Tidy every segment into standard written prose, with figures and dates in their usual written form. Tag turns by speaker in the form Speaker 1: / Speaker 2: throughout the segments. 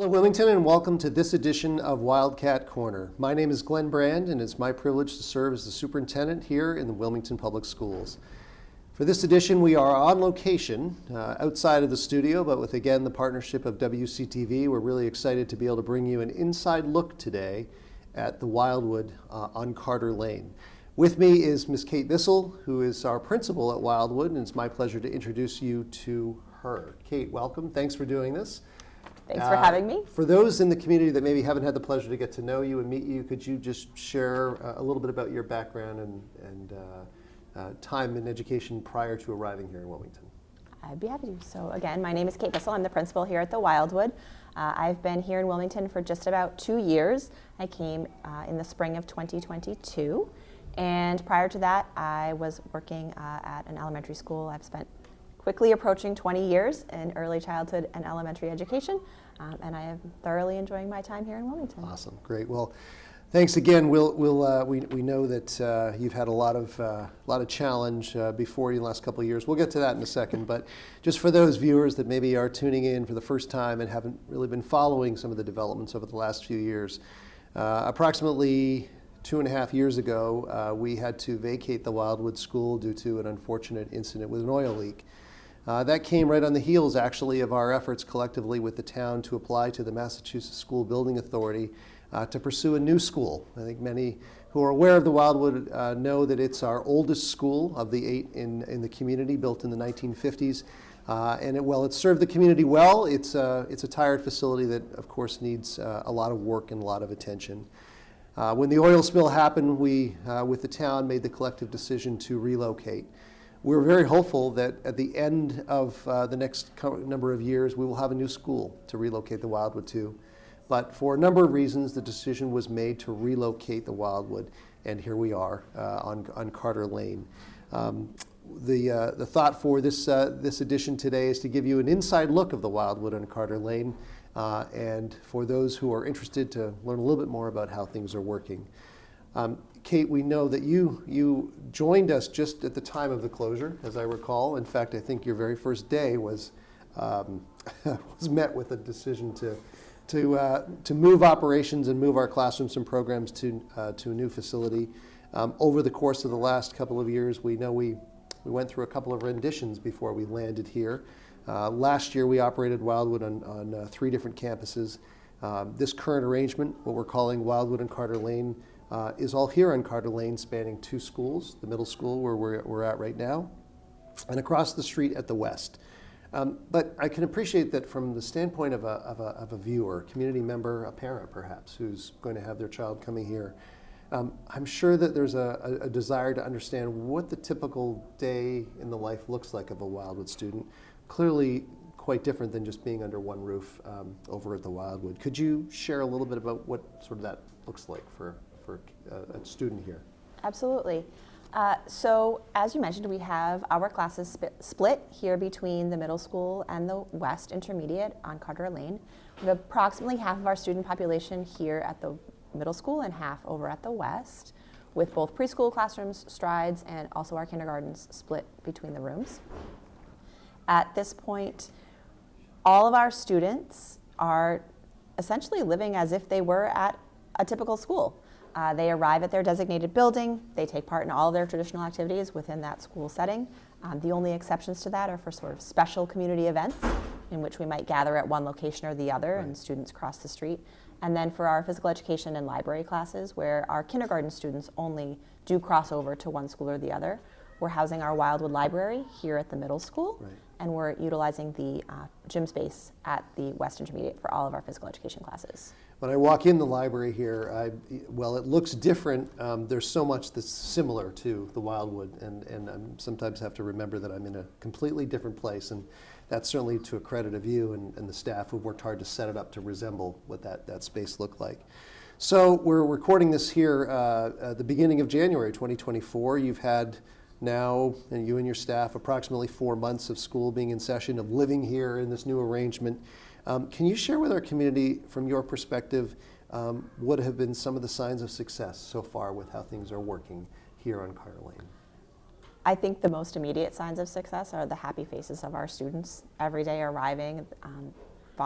Speaker 1: Hello Wilmington and welcome to this edition of Wildcat Corner. My name is Glenn Brand and it's my privilege to serve as the superintendent here in the Wilmington Public Schools. For this edition we are on location outside of the studio, but with again the partnership of WCTV. We're really excited to be able to bring you an inside look today at the Wildwood on Carter Lane. With me is Ms. Kate Bissell, who is our principal at Wildwood, and it's my pleasure to introduce you to her. Kate, welcome. Thanks for doing this.
Speaker 2: Thanks for having me.
Speaker 1: For those in the community that maybe haven't had the pleasure to get to know you and meet you, could you just share a little bit about your background and time in education prior to arriving here in Wilmington?
Speaker 2: I'd be happy to. So again, my name is Kate Bissell. I'm the principal here at the Wildwood. I've been here in Wilmington for just about 2 years. I came in the spring of 2022. And prior to that, I was working at an elementary school. I've spent quickly approaching 20 years in early childhood and elementary education, and I am thoroughly enjoying my time here in Wilmington.
Speaker 1: Awesome, great. Well, thanks again. We know that you've had a lot of challenge before you in the last couple of years. We'll get to that in a second, but just for those viewers that maybe are tuning in for the first time and haven't really been following some of the developments over the last few years, approximately 2.5 years ago, we had to vacate the Wildwood School due to an unfortunate incident with an oil leak. That came right on the heels, actually, of our efforts collectively with the town to apply to the Massachusetts School Building Authority to pursue a new school. I think many who are aware of the Wildwood know that it's our oldest school of the 8 in the community, built in the 1950s. While it served the community well, it's a tired facility that, of course, needs a lot of work and a lot of attention. When the oil spill happened, we, with the town, made the collective decision to relocate. We're very hopeful that at the end of the next number of years, we will have a new school to relocate the Wildwood to. But for a number of reasons, the decision was made to relocate the Wildwood, and here we are on Carter Lane. The thought for this edition today is to give you an inside look of the Wildwood on Carter Lane, and for those who are interested to learn a little bit more about how things are working. Kate, we know that you joined us just at the time of the closure, as I recall. In fact, I think your very first day was met with a decision to move operations and move our classrooms and programs to a new facility. Over the course of the last couple of years, we know we went through a couple of renditions before we landed here. Last year, we operated Wildwood on 3 different campuses. This current arrangement, what we're calling Wildwood and Carter Lane, is all here on Carter Lane, spanning 2 schools, the middle school where we're at right now, and across the street at the west. But I can appreciate that from the standpoint of a viewer, community member, a parent perhaps, who's going to have their child coming here. I'm sure that there's a desire to understand what the typical day in the life looks like of a Wildwood student. Clearly quite different than just being under one roof over at the Wildwood. Could you share a little bit about what sort of that looks like for a student here?
Speaker 2: Absolutely. So as you mentioned, we have our classes split here between the middle school and the West Intermediate on Carter Lane. We have approximately half of our student population here at the middle school and half over at the West, with both preschool classrooms, strides, and also our kindergartens split between the rooms. At this point, all of our students are essentially living as if they were at a typical school. They arrive at their designated building. They take part in all of their traditional activities within that school setting. The only exceptions to that are for sort of special community events in which we might gather at one location or the other, right, and students cross the street. And then for our physical education and library classes, where our kindergarten students only do cross over to one school or the other, we're housing our Wildwood Library here at the middle school, right, and we're utilizing the gym space at the West Intermediate for all of our physical education classes.
Speaker 1: When I walk in the library here, well, it looks different. There's so much that's similar to the Wildwood, and I sometimes have to remember that I'm in a completely different place, and that's certainly to a credit of you and the staff who worked hard to set it up to resemble what that space looked like. So we're recording this here at the beginning of January 2024. You've had now, and you and your staff, approximately 4 months of school being in session, of living here in this new arrangement. Can you share with our community, from your perspective, what have been some of the signs of success so far with how things are working here on Carter Lane?
Speaker 2: I think the most immediate signs of success are the happy faces of our students every day arriving,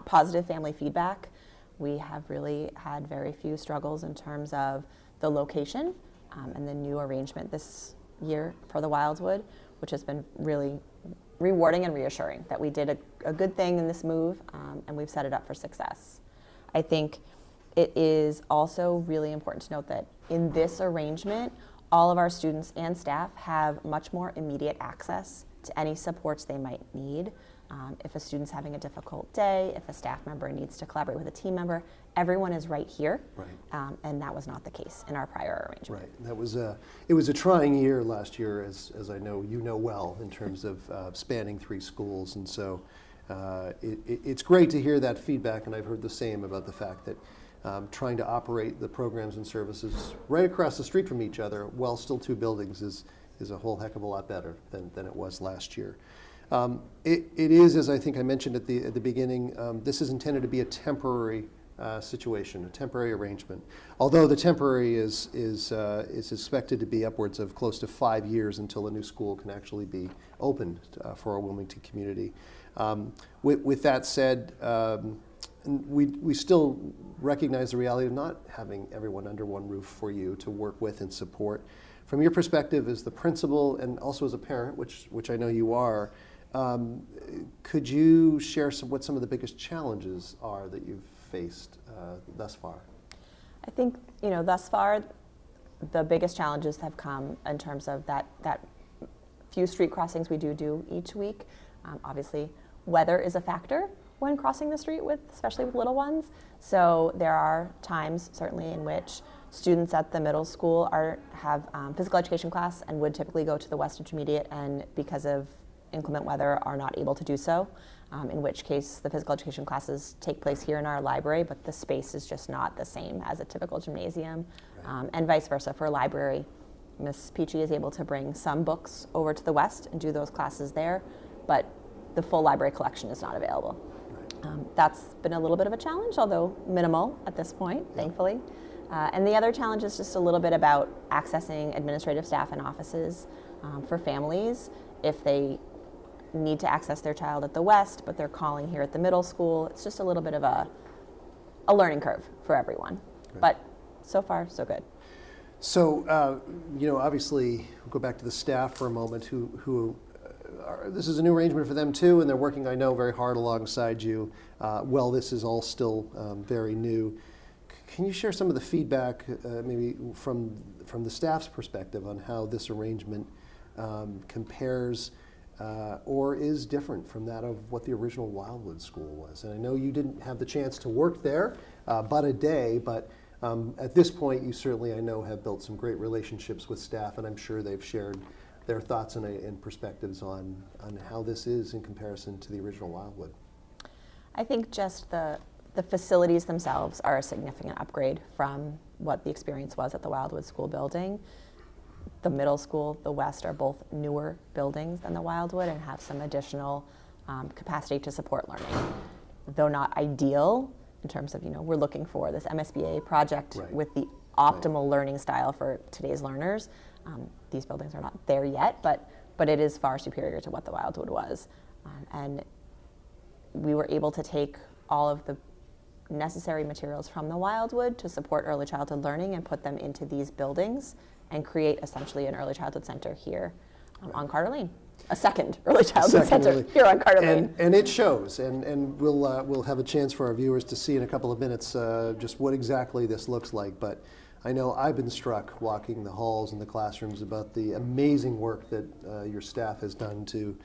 Speaker 2: positive family feedback. we have really had very few struggles in terms of the location and the new arrangement this year for the Wildwood, which has been really rewarding and reassuring that we did a good thing in this move, and we've set it up for success. I think it is also really important to note that in this arrangement, all of our students and staff have much more immediate access to any supports they might need. If a student's having a difficult day, if a staff member needs to collaborate with a team member, everyone is right here.
Speaker 1: Right.
Speaker 2: And that was not the case in our prior arrangement.
Speaker 1: Right. That was it was a trying year last year, as I know you know well, in terms of spanning 3 schools, and so it's great to hear that feedback, and I've heard the same about the fact that trying to operate the programs and services right across the street from each other while still 2 buildings is a whole heck of a lot better than it was last year. It is, as I think I mentioned at the beginning, this is intended to be a temporary situation, a temporary arrangement. Although the temporary is expected to be upwards of close to 5 years until a new school can actually be opened for our Wilmington community. With that said, we still recognize the reality of not having everyone under one roof for you to work with and support. From your perspective as the principal and also as a parent, which I know you are, could you share what some of the biggest challenges are that you've faced thus far?
Speaker 2: I think, thus far, the biggest challenges have come in terms of that few street crossings we do each week. Obviously, weather is a factor when crossing the street, especially with little ones. So there are times, certainly, in which students at the middle school have physical education class and would typically go to the West Intermediate, and because of inclement weather are not able to do so, in which case the physical education classes take place here in our library, but the space is just not the same as a typical gymnasium, right. And vice versa for a library. Ms. Peachy is able to bring some books over to the West and do those classes there, but the full library collection is not available. Right. That's been a little bit of a challenge, although minimal at this point, yeah. Thankfully. And the other challenge is just a little bit about accessing administrative staff and offices for families if they need to access their child at the West, but they're calling here at the middle school. It's just a little bit of a learning curve for everyone. Right. But so far, so good.
Speaker 1: So, obviously, we'll go back to the staff for a moment this is a new arrangement for them too, and they're working, I know, very hard alongside you. This is all still very new. Can you share some of the feedback, maybe from the staff's perspective, on how this arrangement compares or is different from that of what the original Wildwood School was? And I know you didn't have the chance to work there but a day, but at this point you certainly, I know, have built some great relationships with staff, and I'm sure they've shared their thoughts and perspectives on how this is in comparison to the original Wildwood.
Speaker 2: I think just the facilities themselves are a significant upgrade from what the experience was at the Wildwood School building. The middle school, the West, are both newer buildings than the Wildwood and have some additional capacity to support learning. Though not ideal in terms of, we're looking for this MSBA project right. with the optimal right. learning style for today's learners. These buildings are not there yet, but it is far superior to what the Wildwood was. And we were able to take all of the necessary materials from the Wildwood to support early childhood learning and put them into these buildings and create essentially an early childhood center here on Carter Lane. A second early childhood center here on Carter Lane.
Speaker 1: And it shows, and we'll have a chance for our viewers to see in a couple of minutes just what exactly this looks like. But I know I've been struck walking the halls and the classrooms about the amazing work that your staff has done to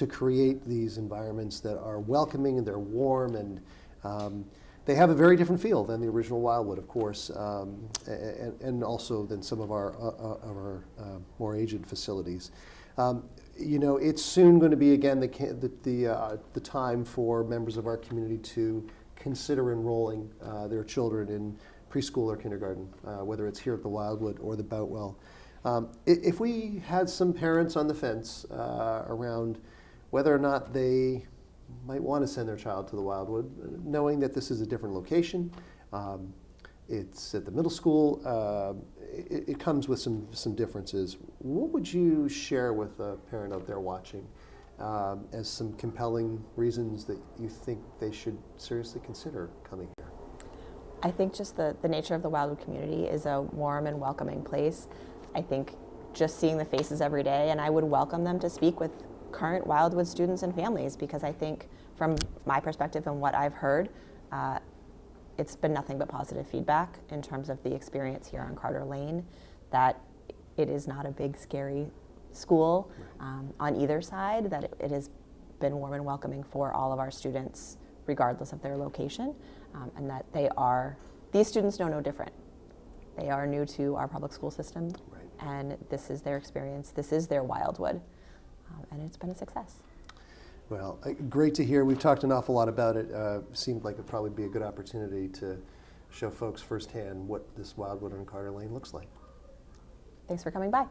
Speaker 1: create these environments that are welcoming and they're warm, and they have a very different feel than the original Wildwood, of course, and also than some of our more aged facilities. It's soon going to be again the time for members of our community to consider enrolling their children in preschool or kindergarten, whether it's here at the Wildwood or the Boutwell. If we had some parents on the fence around whether or not they might want to send their child to the Wildwood, knowing that this is a different location, it's at the middle school, it comes with some differences. What would you share with a parent out there watching as some compelling reasons that you think they should seriously consider coming here?
Speaker 2: I think just the nature of the Wildwood community is a warm and welcoming place. I think just seeing the faces every day, and I would welcome them to speak with current Wildwood students and families, because I think from my perspective and what I've heard, it's been nothing but positive feedback in terms of the experience here on Carter Lane, that it is not a big scary school on either side, that it has been warm and welcoming for all of our students regardless of their location, and that these students know no different. They are new to our public school system, and this is their experience, this is their Wildwood, and it's been a success.
Speaker 1: Well, great to hear. We've talked an awful lot about it. Seemed like it'd probably be a good opportunity to show folks firsthand what this Wildwood on Carter Lane looks like.
Speaker 2: Thanks for coming by.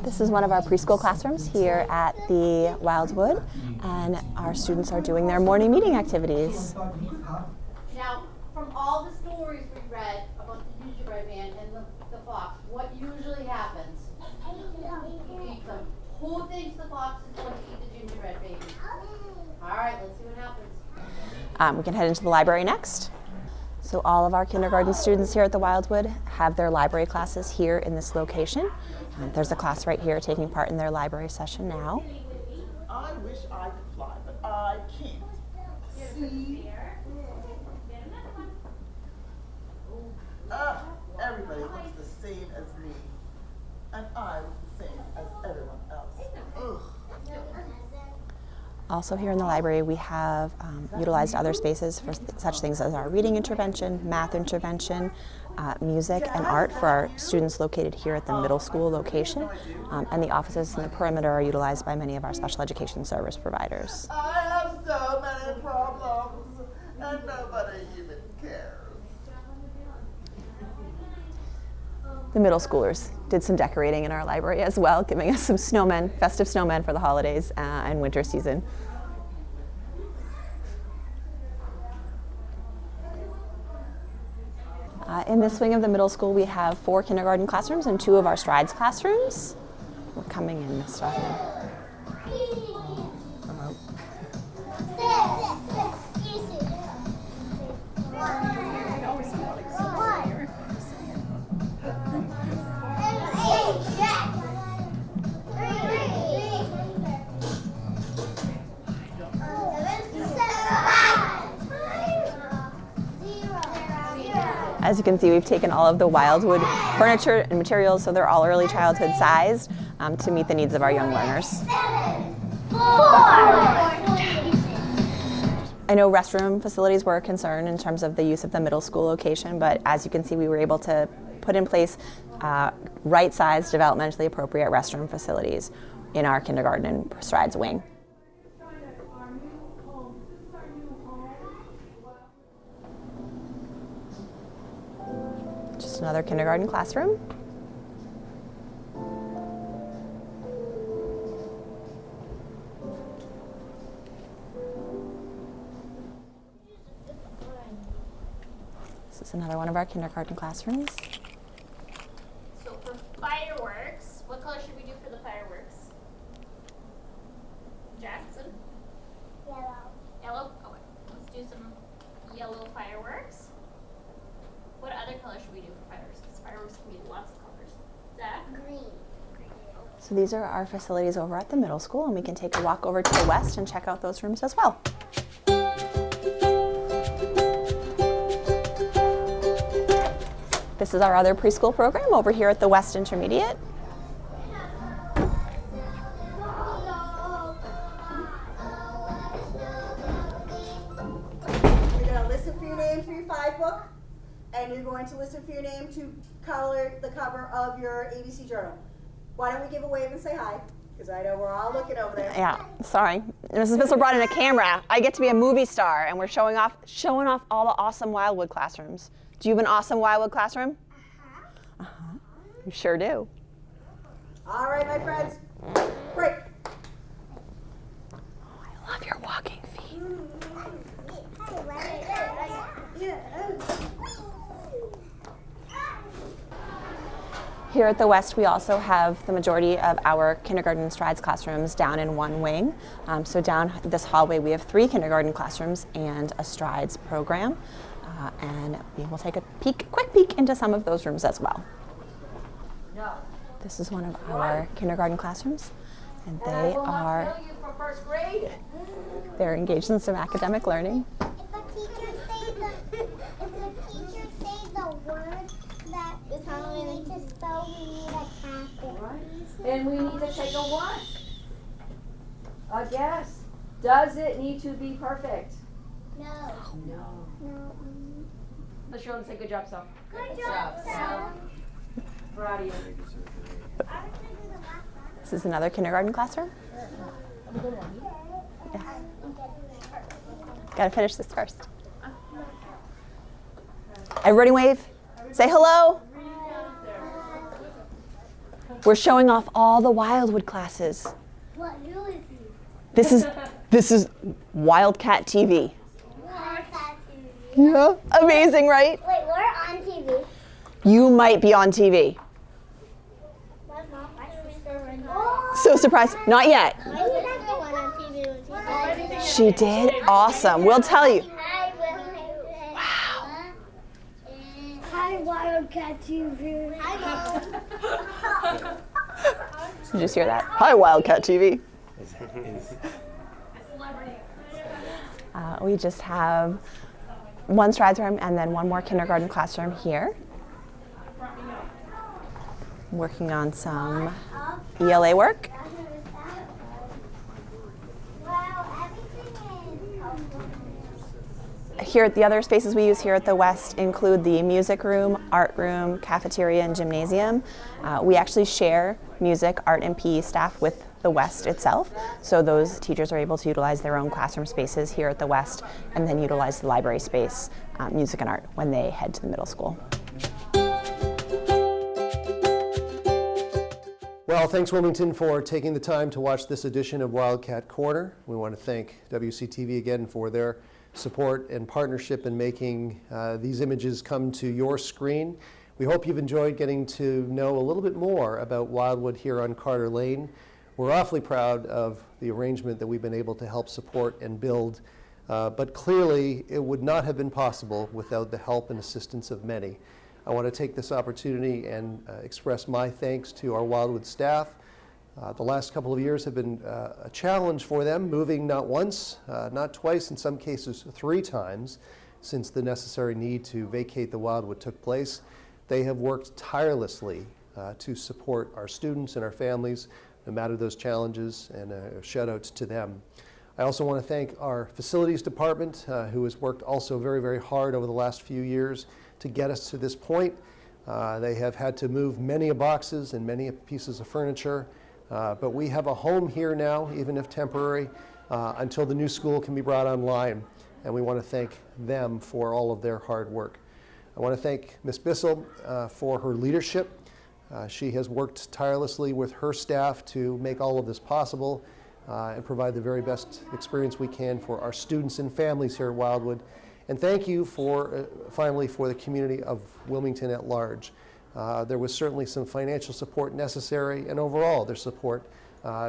Speaker 2: This is one of our preschool classrooms here at the Wildwood, and our students are doing their morning meeting activities.
Speaker 3: Now, from all the stories we've read about the gingerbread man and the fox, what usually happens? He eats them. Who thinks the fox is going to eat the gingerbread baby? All right, let's see what happens.
Speaker 2: We can head into the library next. So all of our kindergarten students here at the Wildwood have their library classes here in this location. There's a class right here taking part in their library session now.
Speaker 4: I wish I could fly, but I can't. See? Everybody looks the same as me, and I look the same as everyone else. Ugh.
Speaker 2: Also here in the library, we have utilized other spaces for such things as our reading intervention, math intervention, music and art for our students located here at the middle school location, and the offices in the perimeter are utilized by many of our special education service providers.
Speaker 4: I have so many problems, and nobody even cares.
Speaker 2: The middle schoolers did some decorating in our library as well, giving us some snowmen, festive snowmen for the holidays and winter season. In this wing of the middle school, we have 4 kindergarten classrooms and 2 of our Strides classrooms. We're coming in this way. As you can see, we've taken all of the Wildwood furniture and materials, so they're all early childhood sized to meet the needs of our young learners. I know restroom facilities were a concern in terms of the use of the middle school location, but as you can see, we were able to put in place right-sized, developmentally appropriate restroom facilities in our kindergarten and Strides wing. Just another kindergarten classroom. This is another one of our kindergarten classrooms.
Speaker 3: So for fireworks, what color should we do for the fireworks? Jackson? Yellow. Yellow? Okay. Let's do some yellow fireworks. What other color should we do for fireworks? Because fireworks can be lots of colors. Zach? Green.
Speaker 2: So these are our facilities over at the middle school, and we can take a walk over to the west and check out those rooms as well. This is our other preschool program over here at the West Intermediate.
Speaker 5: You're going to listen for your name for your 5 book, and you're going to listen for your name to color the cover of your ABC journal. Why don't we give a wave and say hi? Because I know we're all looking over there.
Speaker 2: Yeah, sorry. Mrs. Bissell brought in a camera. I get to be a movie star, and we're showing off all the awesome Wildwood classrooms. Do you have an awesome Wildwood classroom? Uh-huh. You sure do.
Speaker 5: All right, my friends. Break.
Speaker 2: Oh, I love your walking feet. Here at the West, we also have the majority of our kindergarten strides classrooms down in one wing. So down this hallway, we have 3 kindergarten classrooms and a strides program. And we will take a quick peek into some of those rooms as well. This is one of our kindergarten classrooms, and they are they're engaged in some academic learning.
Speaker 6: If a teacher says the word that we need to spell, we need a tap it.
Speaker 7: And we need to take a what? A guess. Does it need to be perfect?
Speaker 6: No.
Speaker 7: No. Let's show them say good job, Sal.
Speaker 6: Good job, Sal.
Speaker 7: Proud of you.
Speaker 2: This is another kindergarten classroom. Yeah. Gotta finish this first. Everybody wave. Say hello. We're showing off all the Wildwood classes.
Speaker 6: What who is he?
Speaker 2: This is Wildcat TV.
Speaker 6: Wildcat TV.
Speaker 2: Yeah. Amazing, right?
Speaker 6: Wait, we're on TV.
Speaker 2: You might be on TV.
Speaker 6: My sister went
Speaker 2: So surprised. Not yet.
Speaker 6: My sister went on TV with you.
Speaker 2: She did? Awesome. We'll tell you.
Speaker 6: Wow. Hi, Wildcat TV. Hi, Mom.
Speaker 2: Did you just hear that? Hi, Wildcat TV. We just have one strides room and then one more kindergarten classroom here. Working on some ELA work. Here, the other spaces we use here at the West include the music room, art room, cafeteria, and gymnasium. We actually share music, art, and PE staff with the West itself, so those teachers are able to utilize their own classroom spaces here at the West and then utilize the library space, music and art, when they head to the middle school.
Speaker 1: Well, thanks Wilmington for taking the time to watch this edition of Wildcat Corner. We want to thank WCTV again for their support and partnership in making these images come to your screen. We hope you've enjoyed getting to know a little bit more about Wildwood here on Carter Lane. We're awfully proud of the arrangement that we've been able to help support and build, but clearly it would not have been possible without the help and assistance of many. I want to take this opportunity and express my thanks to our Wildwood staff. The last couple of years have been a challenge for them, moving not once, not twice, in some cases 3 times since the necessary need to vacate the Wildwood took place. They have worked tirelessly to support our students and our families, no matter those challenges, and shout outs to them. I also want to thank our facilities department, who has worked also very, very hard over the last few years to get us to this point. They have had to move many boxes and many pieces of furniture, but we have a home here now, even if temporary, until the new school can be brought online, and we want to thank them for all of their hard work. I want to thank Ms. Bissell for her leadership. She has worked tirelessly with her staff to make all of this possible and provide the very best experience we can for our students and families here at Wildwood. And thank you finally for the community of Wilmington at large. There was certainly some financial support necessary, and overall their support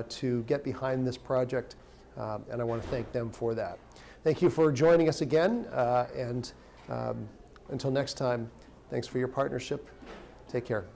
Speaker 1: to get behind this project, and I want to thank them for that. Thank you for joining us again, and until next time, thanks for your partnership. Take care.